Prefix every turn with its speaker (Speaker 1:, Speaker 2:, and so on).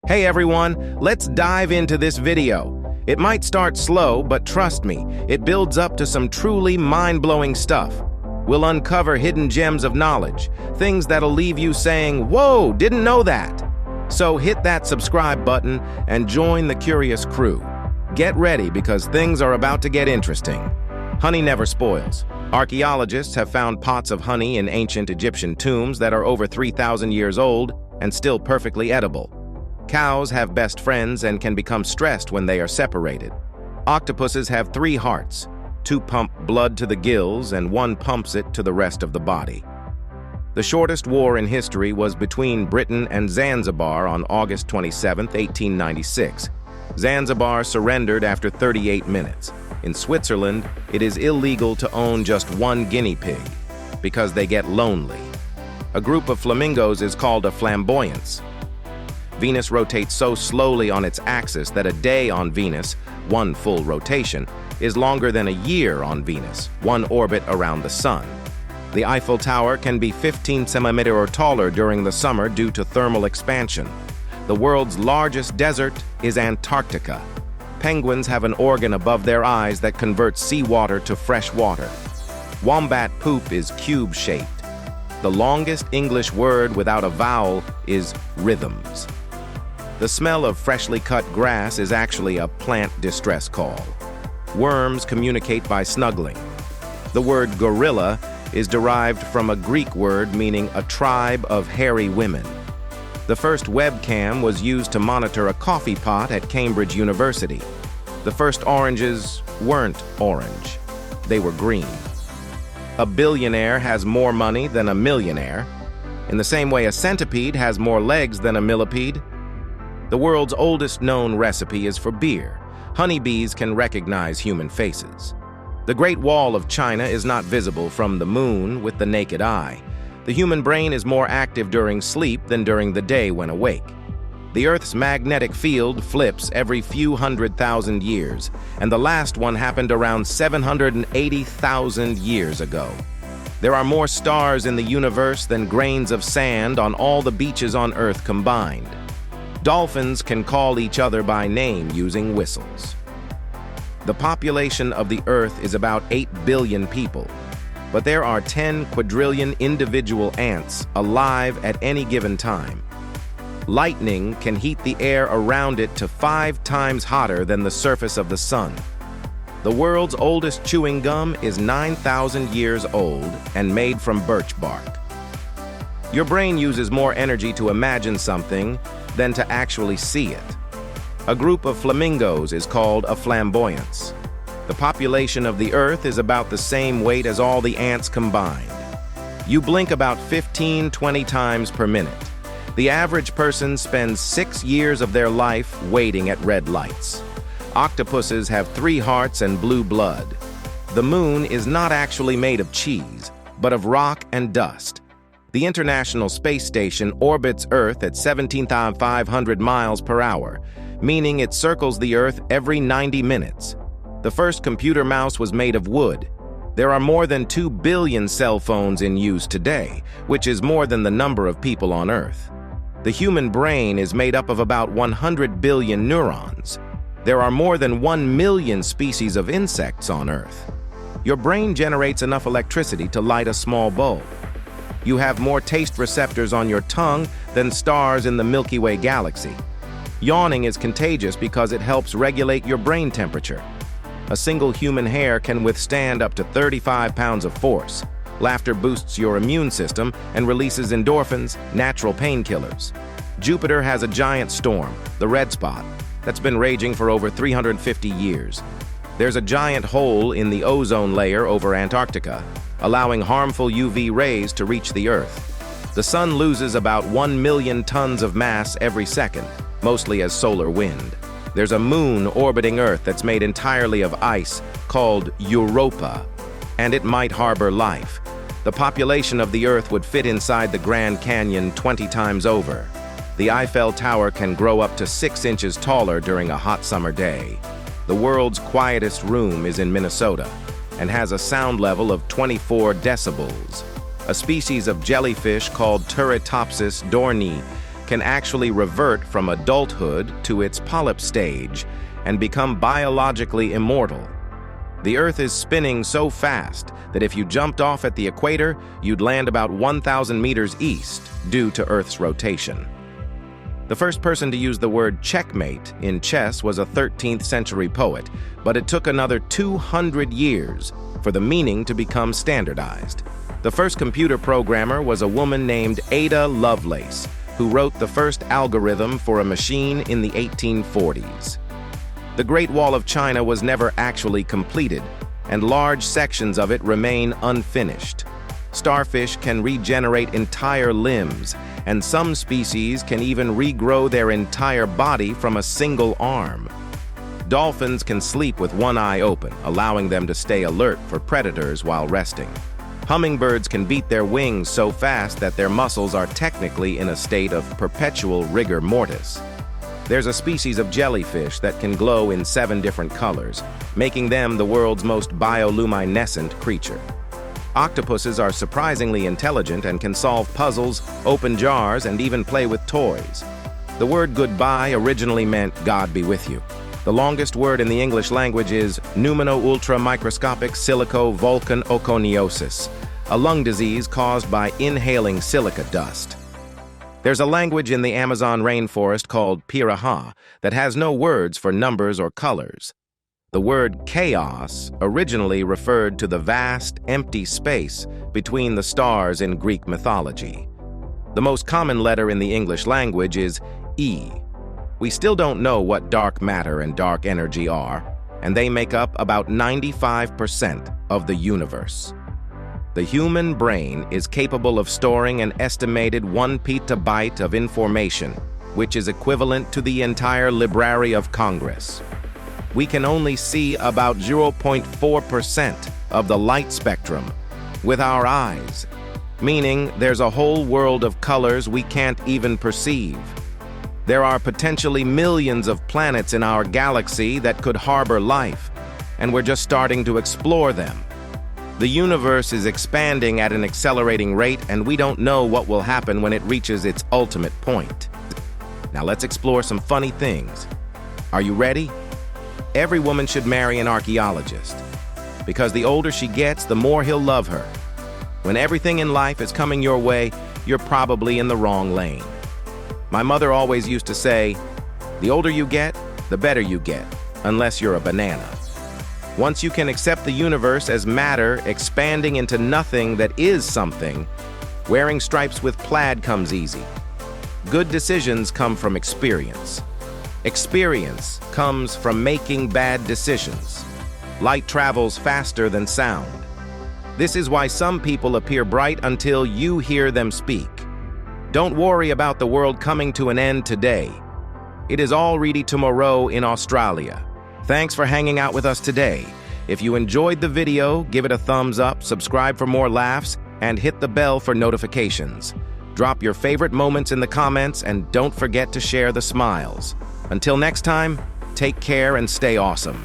Speaker 1: Hey everyone, let's dive into this video. It might start slow, but trust me, it builds up to some truly mind-blowing stuff. We'll uncover hidden gems of knowledge, things that'll leave you saying, "Whoa, didn't know that." So hit that subscribe button and join the curious crew. Get ready because things are about to get interesting. Honey never spoils. Archaeologists have found pots of honey in ancient Egyptian tombs that are over 3,000 years old and still perfectly edible. Cows have best friends and can become stressed when they are separated. Octopuses have 3 hearts. 2 pump blood to the gills and 1 pumps it to the rest of the body. The shortest war in history was between Britain and Zanzibar on August 27, 1896. Zanzibar surrendered after 38 minutes. In Switzerland, it is illegal to own just 1 guinea pig because they get lonely. A group of flamingos is called a flamboyance. Venus rotates so slowly on its axis that a day on Venus, 1 full rotation, is longer than a year on Venus, 1 orbit around the Sun. The Eiffel Tower can be 15 centimeters or taller during the summer due to thermal expansion. The world's largest desert is Antarctica. Penguins have an organ above their eyes that converts seawater to fresh water. Wombat poop is cube-shaped. The longest English word without a vowel is rhythms. The smell of freshly cut grass is actually a plant distress call. Worms communicate by snuggling. The word gorilla is derived from a Greek word meaning a tribe of hairy women. The first webcam was used to monitor a coffee pot at Cambridge University. The first oranges weren't orange. They were green. A billionaire has more money than a millionaire. In the same way, a centipede has more legs than a millipede. The world's oldest known recipe is for beer. Honeybees can recognize human faces. The Great Wall of China is not visible from the moon with the naked eye. The human brain is more active during sleep than during the day when awake. The Earth's magnetic field flips every few 100,000 years, and the last one happened around 780,000 years ago. There are more stars in the universe than grains of sand on all the beaches on Earth combined. Dolphins can call each other by name using whistles. The population of the Earth is about 8 billion people, but there are 10 quadrillion individual ants alive at any given time. Lightning can heat the air around it to 5 times hotter than the surface of the sun. The world's oldest chewing gum is 9,000 years old and made from birch bark. Your brain uses more energy to imagine something than to actually see it. A group of flamingos is called a flamboyance. The population of the Earth is about the same weight as all the ants combined. You blink about 15-20 times per minute. The average person spends 6 years of their life waiting at red lights. Octopuses have 3 hearts and blue blood. The moon is not actually made of cheese, but of rock and dust. The International Space Station orbits Earth at 17,500 miles per hour, meaning it circles the Earth every 90 minutes. The first computer mouse was made of wood. There are more than 2 billion cell phones in use today, which is more than the number of people on Earth. The human brain is made up of about 100 billion neurons. There are more than 1 million species of insects on Earth. Your brain generates enough electricity to light a small bulb. You have more taste receptors on your tongue than stars in the Milky Way galaxy. Yawning is contagious because it helps regulate your brain temperature. A single human hair can withstand up to 35 pounds of force. Laughter boosts your immune system and releases endorphins, natural painkillers. Jupiter has a giant storm, the red spot, that's been raging for over 350 years. There's a giant hole in the ozone layer over Antarctica, allowing harmful UV rays to reach the Earth. The sun loses about 1 million tons of mass every second, mostly as solar wind. There's a moon orbiting Earth that's made entirely of ice, called Europa, and it might harbor life. The population of the Earth would fit inside the Grand Canyon 20 times over. The Eiffel Tower can grow up to 6 inches taller during a hot summer day. The world's quietest room is in Minnesota and has a sound level of 24 decibels. A species of jellyfish called Turritopsis dorni can actually revert from adulthood to its polyp stage and become biologically immortal. The Earth is spinning so fast that if you jumped off at the equator, you'd land about 1,000 meters east due to Earth's rotation. The first person to use the word checkmate in chess was a 13th century poet, but it took another 200 years for the meaning to become standardized. The first computer programmer was a woman named Ada Lovelace, who wrote the first algorithm for a machine in the 1840s. The Great Wall of China was never actually completed, and large sections of it remain unfinished. Starfish can regenerate entire limbs, and some species can even regrow their entire body from a single arm. Dolphins can sleep with one eye open, allowing them to stay alert for predators while resting. Hummingbirds can beat their wings so fast that their muscles are technically in a state of perpetual rigor mortis. There's a species of jellyfish that can glow in 7 different colors, making them the world's most bioluminescent creature. Octopuses are surprisingly intelligent and can solve puzzles, open jars, and even play with toys. The word goodbye originally meant God be with you. The longest word in the English language is pneumono-ultra-microscopic silico-volcanoconiosis, a lung disease caused by inhaling silica dust. There's a language in the Amazon rainforest called Piraha that has no words for numbers or colors. The word chaos originally referred to the vast, empty space between the stars in Greek mythology. The most common letter in the English language is E. We still don't know what dark matter and dark energy are, and they make up about 95% of the universe. The human brain is capable of storing an estimated 1 petabyte of information, which is equivalent to the entire Library of Congress. We can only see about 0.4% of the light spectrum with our eyes, meaning there's a whole world of colors we can't even perceive. There are potentially millions of planets in our galaxy that could harbor life, and we're just starting to explore them. The universe is expanding at an accelerating rate, and we don't know what will happen when it reaches its ultimate point. Now let's explore some funny things. Are you ready? Every woman should marry an archaeologist, because the older she gets, the more he'll love her. When everything in life is coming your way, you're probably in the wrong lane. My mother always used to say, the older you get, the better you get, unless you're a banana. Once you can accept the universe as matter expanding into nothing that is something, wearing stripes with plaid comes easy. Good decisions come from experience. Experience comes from making bad decisions. Light travels faster than sound. This is why some people appear bright until you hear them speak. Don't worry about the world coming to an end today. It is already tomorrow in Australia. Thanks for hanging out with us today. If you enjoyed the video, give it a thumbs up, subscribe for more laughs, and hit the bell for notifications. Drop your favorite moments in the comments, and don't forget to share the smiles. Until next time, take care and stay awesome.